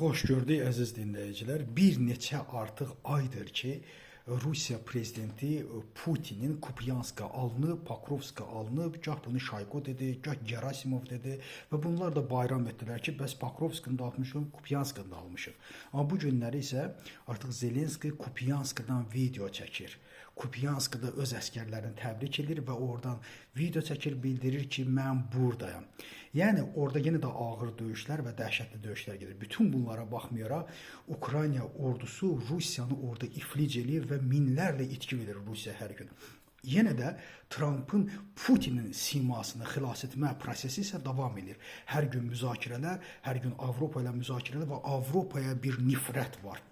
Xoş gördük əziz dinləyicilər. Bir neçə artıq aydır ki, Rusiya prezidenti Putinin Kupyanska alınıb, Pokrovska alınıb, gah bunu Şayko dedi, gah Gerasimov dedi və bunlar da bayram etdilər ki, bəs Pokrovskını da almışıq, Kupyanskını da almışıq. Amma bu günləri isə artıq Zelenski Kupyanskadan video çəkir. Kupyanskada öz əskərlərini təbrik edir və oradan video çəkir, bildirir ki, mən buradayam. Yəni, orada yenə də ağır döyüşlər və dəhşətli döyüşlər gedir. Bütün bunlara baxmayaraq, Ukrayna ordusu Rusiyanı orada iflic edir və minlərlə itki verir Rusiya hər gün. Yenə də Trumpın Putinin simasını xilas etmə prosesi isə davam edir. Hər gün müzakirələr, hər gün Avropa ilə müzakirələr və Avropaya bir nifrət var.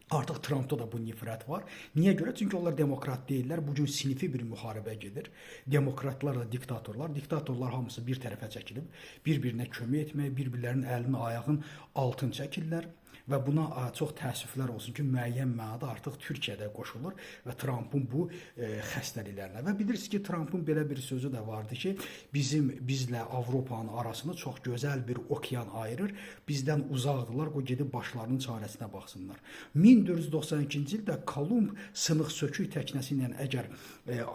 Artıq Trumpda da bu nifrət var. Niyə görə? Çünki onlar demokrat deyirlər. Bugün sinfi bir müharibə gedir. Demokratlar da diktatorlar. Diktatorlar hamısı bir tərəfə çəkilib, bir-birinə kömək etmək, bir-birlərinin əlini, ayağın altını çəkirlər. Və buna çox təəssüflər olsun ki, müəyyən mənada artıq Türkiyədə qoşulur və Trumpın bu xəstəliklərinə. Və bilirsiniz ki, Trumpın belə bir sözü də vardı ki, bizlə Avropanın arasını çox gözəl bir okean ayırır. Bizdən uzaqdırlar, o gedib başlarının çarəsinə baxsınlar. 1492-ci ildə Kolumb sınıq sökük təknəsi ilə əgər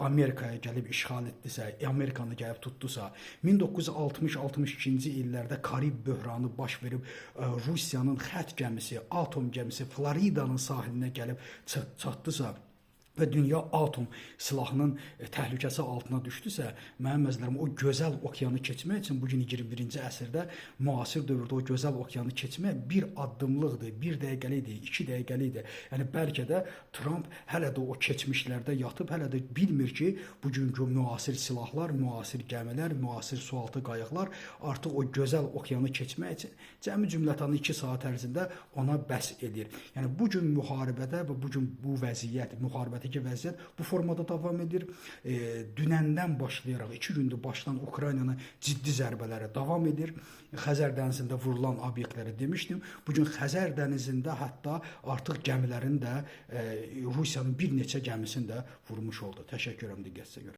Amerikaya gəlib işğal etdisə, Amerikanı gəlib tutdusa, 1960-62-ci illərdə Karib böhranı baş verib Rusiyanın xətt gəmisi, atom gəmisi Floridanın sahilinə gəlib çatdısa və dünya atom silahının təhlükəsi altına düşdüsə, mənim əzizlərim, o gözəl okeanı keçmək üçün bugün 21-ci əsrdə müasir dövrdə o gözəl okeanı keçmək bir addımlıqdır, bir dəqiqəlikdir, 2 dəqiqəlikdir. Yəni, bəlkə də Trump hələ də o keçmişlərdə yatıb, hələ də bilmir ki, bugünkü müasir silahlar, müasir gəmilər, müasir sualtı qayıqlar artıq o gözəl okeanı keçmək üçün cəmi cümlətanı 2 saat ərzində ona bəs edir. Yəni, bugün müharibədə və bugün bu vəziyyət, müharibədəki vəziyyət bu formada davam edir. Dünəndən başlayaraq 2 gündür başlayan Ukraynanın ciddi zərbələri davam edir. Xəzər dənizində vurulan obyektləri demişdim. Bugün Xəzər dənizində hətta artıq gəmilərin də Rusiyanın bir neçə gəmisini də vurmuş oldu. Təşəkkür edirəm diqqətinizə görə.